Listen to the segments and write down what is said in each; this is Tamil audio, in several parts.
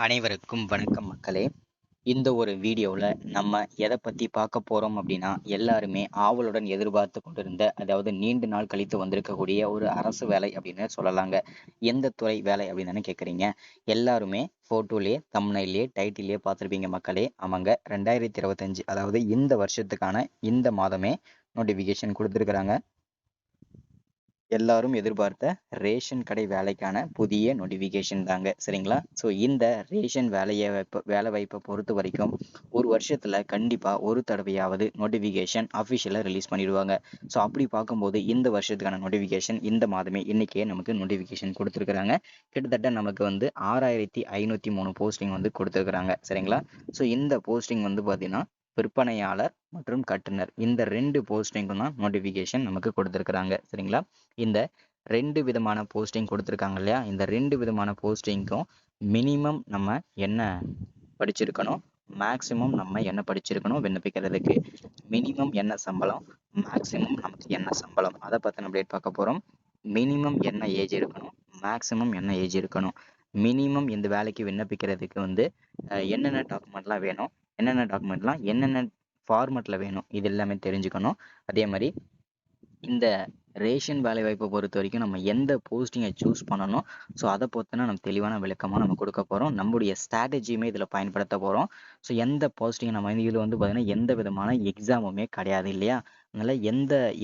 அனைவருக்கும் வணக்கம் மக்களே. இந்த ஒரு வீடியோவில் நம்ம எதை பற்றி பார்க்க போகிறோம் அப்படின்னா, எல்லாருமே ஆவலுடன் எதிர்பார்த்து கொண்டிருந்த, அதாவது நீண்ட நாள் கழித்து வந்திருக்கக்கூடிய ஒரு அரசு வேலை அப்படின்னு சொல்லலாங்க. எந்த துறை வேலை அப்படின்னு தானே கேட்குறீங்க. எல்லாருமே ஃபோட்டோலேயே தம்ப்நெயிலே டைட்டிலே பார்த்துருப்பீங்க மக்களே. ஆமாங்க, 2025 அதாவது இந்த வருஷத்துக்கான இந்த மாதமே நோட்டிஃபிகேஷன் கொடுத்துருக்குறாங்க. எல்லாரும் எதிர்பார்த்த ரேஷன் கடை வேலைக்கான புதிய நோட்டிஃபிகேஷன் தாங்க, சரிங்களா? ஸோ இந்த ரேஷன் வேலை வாய்ப்பை பொறுத்த வரைக்கும் ஒரு வருஷத்துல கண்டிப்பா ஒரு தடவையாவது நோட்டிஃபிகேஷன் அஃபிஷியலாக ரிலீஸ் பண்ணிடுவாங்க. ஸோ அப்படி பார்க்கும்போது இந்த வருஷத்துக்கான நோட்டிஃபிகேஷன் இந்த மாதமே இன்னைக்கே நமக்கு நோட்டிஃபிகேஷன் கொடுத்துருக்குறாங்க. கிட்டத்தட்ட நமக்கு வந்து 6503 போஸ்டிங் வந்து கொடுத்துருக்குறாங்க, சரிங்களா? ஸோ இந்த போஸ்டிங் வந்து பார்த்தீங்கன்னா விற்பனையாளர் மற்றும் கட்டுனர் இந்த 2 போஸ்டிங்கும் தான் நோட்டிஃபிகேஷன் நமக்கு கொடுத்துருக்குறாங்க, சரிங்களா? இந்த 2 விதமான போஸ்டிங் கொடுத்துருக்காங்க இல்லையா? இந்த 2 விதமான போஸ்டிங்க்கும் மினிமம் நம்ம என்ன படிச்சிருக்கணும், மேக்சிமம் நம்ம என்ன படிச்சிருக்கணும் விண்ணப்பிக்கிறதுக்கு. மினிமம் என்ன சம்பளம், மேக்சிமம் நமக்கு என்ன சம்பளம், அதை பற்றின அப்டேட் பார்க்க போகிறோம். மினிமம் என்ன ஏஜ் இருக்கணும், மேக்சிமம் என்ன ஏஜ் இருக்கணும், மினிமம் இந்த வேலைக்கு விண்ணப்பிக்கிறதுக்கு வந்து என்னென்ன டாக்குமெண்ட்லாம் வேணும், என்னென்ன ஃபார்மெட்டில் வேணும், இது எல்லாமே தெரிஞ்சுக்கணும். அதே மாதிரி இந்த ரேஷன் வேலைவாய்ப்பை பொறுத்த வரைக்கும் நம்ம எந்த போஸ்டிங்கை சூஸ் பண்ணணும், ஸோ அதை பொறுத்தனா நம்ம தெளிவான விளக்கமாக நம்ம கொடுக்க போகிறோம். நம்முடைய ஸ்ட்ராட்டஜியுமே இதில் பயன்படுத்த போகிறோம். ஸோ எந்த போஸ்டிங் நம்ம இதில் வந்து பார்த்தீங்கன்னா எந்த விதமான எக்ஸாமுமே கிடையாது இல்லையா? அதனால்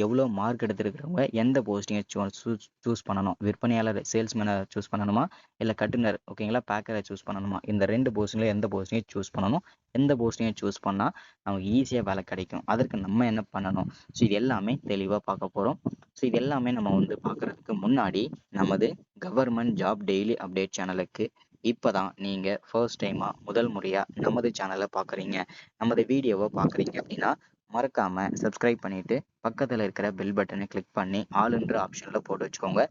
எவ்வளோ மார்க் எடுத்துருக்கிறவங்க எந்த போஸ்டிங்கை சூஸ் பண்ணணும், விற்பனையாளர் சேல்ஸ்மேனை சூஸ் பண்ணணுமா, இல்லை கட்டுனர் ஓகேங்களா பேக்கரை சூஸ் பண்ணணுமா, இந்த 2 போஸ்டிங்கில் எந்த போஸ்டிங்கை சூஸ் பண்ணணும், எந்த போஸ்டிங்கை சூஸ் பண்ணால் நமக்கு ஈஸியாக வேலை கிடைக்கும், அதற்கு நம்ம என்ன பண்ணணும், ஸோ இது எல்லாமே தெளிவாக பார்க்க போகிறோம். ஸோ இது எல்லாமே நம்ம வந்து பார்க்குறதுக்கு முன்னாடி நமது கவர்மெண்ட் ஜாப் டெய்லி அப்டேட் சேனலுக்கு இப்போதான் நீங்கள் ஃபர்ஸ்ட் டைமாக முதல் முறையாக நமது சேனலை பார்க்குறீங்க, நமது வீடியோவை பார்க்குறீங்க அப்படின்னா மறக்காமல் சப்ஸ்கிரைப் பண்ணிவிட்டு பக்கத்தில் இருக்கிற பெல் பட்டனை கிளிக் பண்ணி ஆளுன்ற ஆப்ஷனில் போட்டு வச்சுக்கோங்க.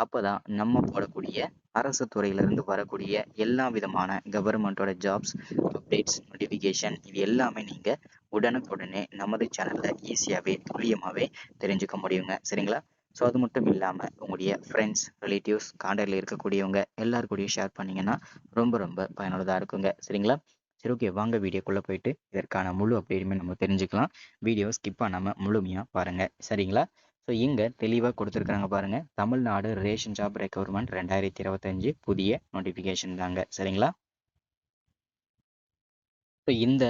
அப்போ தான் நம்ம போடக்கூடிய அரசு துறையிலிருந்து வரக்கூடிய எல்லா விதமான கவர்மெண்ட்டோட ஜாப்ஸ் அப்டேட்ஸ் நோட்டிஃபிகேஷன் இது எல்லாமே நீங்கள் உடனுக்குடனே நமது சேனலில் ஈஸியாகவே துல்லியமாகவே தெரிஞ்சுக்க முடியுங்க, சரிங்களா? ஸோ அது மட்டும் இல்லாமல் உங்களுடைய ஃப்ரெண்ட்ஸ் ரிலேட்டிவ்ஸ் காண்டாக்டில் இருக்கக்கூடியவங்க எல்லாருக்கூடயும் ஷேர் பண்ணிங்கன்னா ரொம்ப ரொம்ப பயனுள்ளதாக இருக்குங்க, சரிங்களா? சரி, ஓகே, வாங்க வீடியோக்குள்ளே போயிட்டு இதற்கான முழு அப்டேட்டுமே நம்ம தெரிஞ்சுக்கலாம். வீடியோ ஸ்கிப் பண்ணாமல் முழுமையாக பாருங்கள், சரிங்களா? ஸோ இங்கே தெளிவாக கொடுத்துருக்குறாங்க பாருங்கள், தமிழ்நாடு ரேஷன் ஜாப் ரெக்ரூட்மெண்ட் 2025 புதிய நோட்டிஃபிகேஷன் தாங்க, சரிங்களா? ஸோ இந்த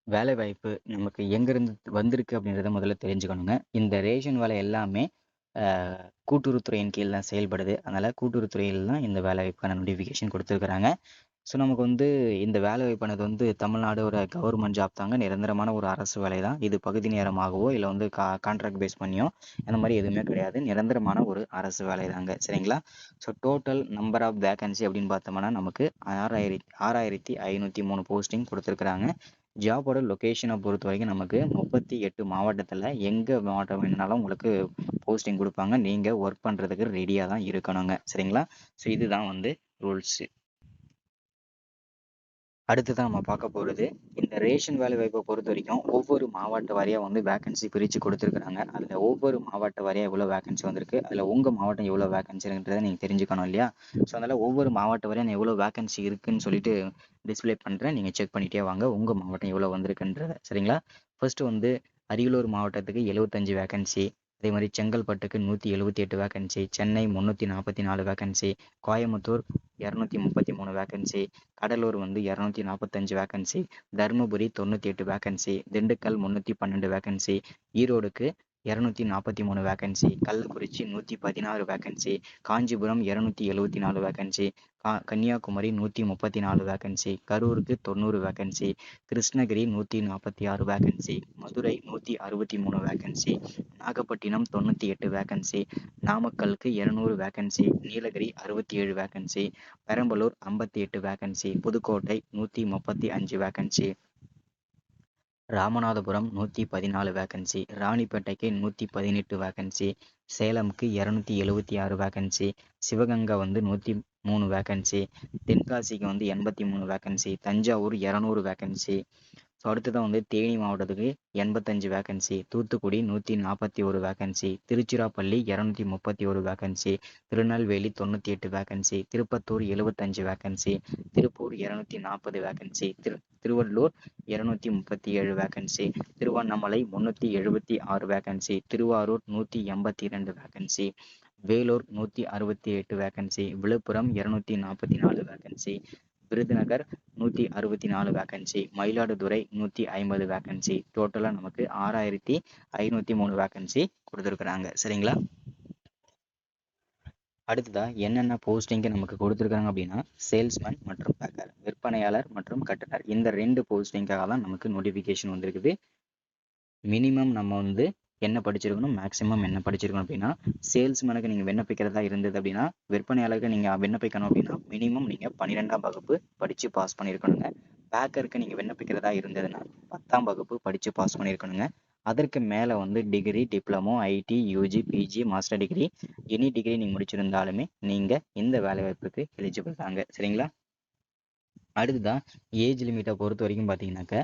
வேலைவாய்ப்பு நமக்கு எங்கேருந்து வந்திருக்கு அப்படின்றத முதல்ல தெரிஞ்சுக்கணுங்க. இந்த ரேஷன் வேலை எல்லாமே கூட்டுறவுத்துறையின் கீழ் தான் செயல்படுது. அதனால் கூட்டுறவுத்துறையில் தான் இந்த வேலைவாய்ப்புக்கான நோட்டிஃபிகேஷன் கொடுத்துருக்குறாங்க. ஸோ நமக்கு வந்து இந்த வேலைவாய்ப்பானது வந்து தமிழ்நாடோட கவர்மெண்ட் ஜாப் தாங்க, நிரந்தரமான ஒரு அரசு வேலை தான். இது பகுதி நேரமாகவோ இல்லை வந்து கான்ட்ராக்ட் பேஸ் பண்ணியோ அந்த மாதிரி எதுவுமே கிடையாது. நிரந்தரமான ஒரு அரசு வேலை தாங்க, சரிங்களா? So total number of vacancy அப்படின்னு பார்த்தோம்னா நமக்கு 6503 போஸ்டிங் கொடுத்துருக்குறாங்க. ஜாபோட லொக்கேஷனை பொறுத்த வரைக்கும் நமக்கு 38 மாவட்டத்தில் எங்கே மாவட்டம் வேணுனாலும் உங்களுக்கு போஸ்டிங் கொடுப்பாங்க. நீங்கள் ஒர்க் பண்ணுறதுக்கு ரெடியாக தான் இருக்கணுங்க, சரிங்களா? ஸோ இதுதான் வந்து ரூல்ஸு. அடுத்ததான் நம்ம பார்க்க போகிறது இந்த ரேஷன் வேலை வாய்ப்பை பொறுத்த வரைக்கும் ஒவ்வொரு மாவட்ட வாரியாக வந்து வேகன்சி பிரித்து கொடுத்துருக்குறாங்க. அதில் ஒவ்வொரு மாவட்ட வாரியாக எவ்வளோ வேகன்சி வந்திருக்கு, அதில் உங்கள் மாவட்டம் எவ்வளோ வேகன்சின்றதை நீங்கள் தெரிஞ்சுக்கணும் இல்லையா? ஸோ அதனால் ஒவ்வொரு மாவட்ட வாரியாக எவ்வளோ வேகன்சி இருக்குன்னு சொல்லிட்டு டிஸ்பிளே பண்ணுறேன், நீங்கள் செக் பண்ணிகிட்டே வாங்க உங்கள் மாவட்டம் எவ்வளோ வந்திருக்குன்றத, சரிங்களா? ஃபர்ஸ்ட்டு வந்து அரியலூர் மாவட்டத்துக்கு 75 வேகன்சி, அதே மாதிரி செங்கல்பட்டுக்கு 178 vacancy, Chennai 344 vacancy, Coimbatore 233 vacancy, Cuddalore வந்து 245 vacancy, Dharmapuri 98 vacancy, Dindigul 312 vacancy, ஈரோடுக்கு 243 vacancy, Kallakurichi 116 vacancy, Kanchipuram 274 vacancy, Kanyakumari 134 vacancy, கரூருக்கு 90 vacancy, Krishnagiri 146 vacancy, Madurai 163 vacancy, Nagapattinam 98 vacancy, நாமக்கலுக்கு 200 vacancy, Nilgiri 67 vacancy, Perambalur 58 vacancy, Pudukkottai 135 vacancy, Ramanathapuram 114 vacancy, ராணிப்பேட்டைக்கு 118 வேகன்சி, சேலமுக்கு 276 வேகன்சி, சிவகங்கை வந்து 103 வேகன்சி, தென்காசிக்கு வந்து 83 வேகன்சி, தஞ்சாவூர் 200 வேகன்சி, ஸோ அடுத்ததான் வந்து தேனி மாவட்டத்துக்கு 85 vacancy, Thoothukudi 141 vacancy, Tiruchirappalli 231 vacancy, Tirunelveli 98 vacancy, Tirupattur 75 vacancy, Tiruppur 240 vacancy, Tiruvallur 237 vacancy, Tiruvannamalai 376 vacancy, Tiruvarur 182 vacancy, Vellore 168 vacancy, Villupuram 244 vacancy, Virudhunagar 164 vacancy, Mayiladuthurai 150 vacancy, டோட்டலா நமக்கு 6503 வேகன்சி கொடுத்துருக்குறாங்க. சரிங்களா? அடுத்ததா என்னென்ன போஸ்டிங்கு நமக்கு கொடுத்துருக்காங்க அப்படின்னா, சேல்ஸ்மேன் மற்றும் பேக்கர், விற்பனையாளர் மற்றும் கட்டுனர், இந்த 2 போஸ்டிங்காக தான் நமக்கு நோட்டிஃபிகேஷன் வந்திருக்குது. மினிமம் நம்ம வந்து என்ன படிச்சிருக்கணும், மேக்ஸிமம் என்ன படிச்சிருக்கணும் அப்படின்னா, சேல்ஸ்மேனுக்கு நீங்கள் விண்ணப்பிக்கிறதா இருந்தது அப்படின்னா, விற்பனையாளருக்கு நீங்கள் விண்ணப்பிக்கணும் அப்படின்னா மினிமம் நீங்கள் 12ஆம் வகுப்பு படித்து பாஸ் பண்ணியிருக்கணுங்க. பேக்கருக்கு நீங்கள் விண்ணப்பிக்கிறதா இருந்ததுன்னா 10ஆம் வகுப்பு படித்து பாஸ் பண்ணியிருக்கணுங்க. அதற்கு மேலே வந்து degree, diploma, IT, UG, PG, master degree, any degree நீங்கள் முடிச்சிருந்தாலுமே நீங்கள் இந்த வேலைவாய்ப்புக்கு எலிஜிபிள் தாங்க. சரிங்களா? அடுத்ததான் ஏஜ் லிமிட்டை பொறுத்த வரைக்கும் பார்த்தீங்கன்னாக்க,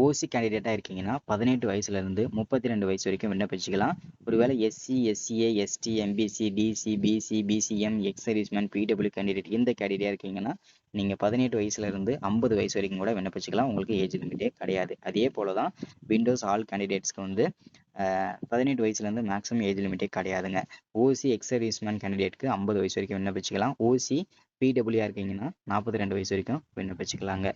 ஓசி கேண்டிடேட்டாக இருக்கீங்கன்னா 18 வயசுலேருந்து 32 வயசு வரைக்கும் விண்ணப்பிச்சுக்கலாம். ஒருவேளை SC, SCA, ST, MBC, DC, BC, BCM, ex serviceman, PW candidate இந்த கேண்டிடேட்டாக இருக்கீங்கன்னா நீங்கள் 18 வயசுலேருந்து 50 வயசு வரைக்கும் கூட விண்ணப்பிச்சுக்கலாம். உங்களுக்கு ஏஜ் லிமிட்டே கிடையாது. அதே போல தான் விண்டோஸ் ஆல் கேண்டிடேட்ஸ்க்கு வந்து 18 வயசுலேருந்து மேக்ஸிமம் ஏஜ் லிமிட்டே கிடையாதுங்க. ஓசி எக்ஸ் சர்வீஸ்மேன் கேண்டிடேட்க்கு 50 வயசு வரைக்கும் விண்ணப்பிச்சுக்கலாம். ஓசி பிடபிள்யூஆர் இருக்கீங்கன்னா 42 வயசு வரைக்கும் விண்ணப்பிச்சுக்கலாங்க.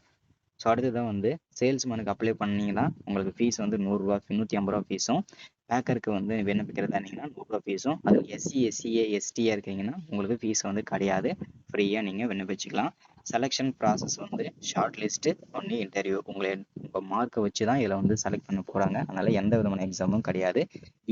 ஸோ அடுத்ததான் வந்து சேல்ஸ்மேனுக்கு அப்ளை பண்ணிங்கன்னா உங்களுக்கு ஃபீஸ் வந்து 100 150 ஃபீஸும், பேக்கருக்கு வந்து விண்ணப்பிக்கிறதா இருந்தீங்கன்னா 100 ஃபீஸும், அது எஸ்சி, எஸ்சிஏ, எஸ்டியாக இருக்கீங்கன்னா உங்களுக்கு ஃபீஸ் வந்து கிடையாது, ஃப்ரீயாக நீங்கள் விண்ணப்பிச்சுக்கலாம். செலெக்ஷன் ப்ராசஸ் வந்து ஷார்ட் லிஸ்ட்டு ஒன்லி இன்டர்வியூ, உங்கள் மார்க்கை வச்சு தான் இதில் வந்து செலக்ட் பண்ண போகிறாங்க. அதனால் எந்த விதமான எக்ஸாமும் கிடையாது,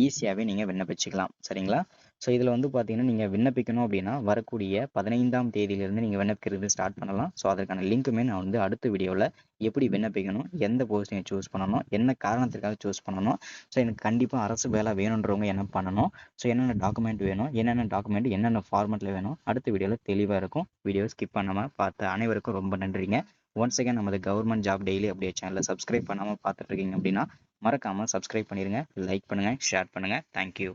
ஈஸியாகவே நீங்கள் விண்ணப்பிச்சுக்கலாம். சரிங்களா? ஸோ இதில் வந்து பார்த்தீங்கன்னா நீங்கள் விண்ணப்பிக்கணும் அப்படின்னா வரக்கூடிய 15ஆம் தேதியிலிருந்து நீங்கள் விண்ணப்பிக்கிறது ஸ்டார்ட் பண்ணலாம். ஸோ அதற்கான லிங்க்குமே நான் வந்து அடுத்த வீடியோவில் எப்படி விண்ணப்பிக்கணும், எந்த போஸ்டிங்கை சூஸ் பண்ணணும், என்ன காரணத்திற்காக சூஸ் பண்ணணும், ஸோ எனக்கு கண்டிப்பாக அரசு வேலை வேணுன்றவங்க என்ன பண்ணணும், ஸோ என்னென்ன டாக்குமெண்ட் வேணும், என்னென்ன டாக்குமெண்ட் என்னென்ன ஃபார்மெட்டில் வேணும், அடுத்த வீடியோவில் தெளிவாக இருக்கும். வீடியோவை ஸ்கிப் பண்ணாமல் பார்த்த அனைவருக்கும் ரொம்ப நன்றிங்க. ஒன்ஸ் அகேன் நமது கவர்மெண்ட் ஜாப் டெய்லி அப்டேட் சேனலை சப்ஸ்கிரைப் பண்ணாமல் பார்த்துட்டு இருக்கீங்க அப்படின்னா மறக்காமல் சப்ஸ்கிரைப் பண்ணிடுங்க, லைக் பண்ணுங்கள், ஷேர் பண்ணுங்கள். தேங்க்யூ.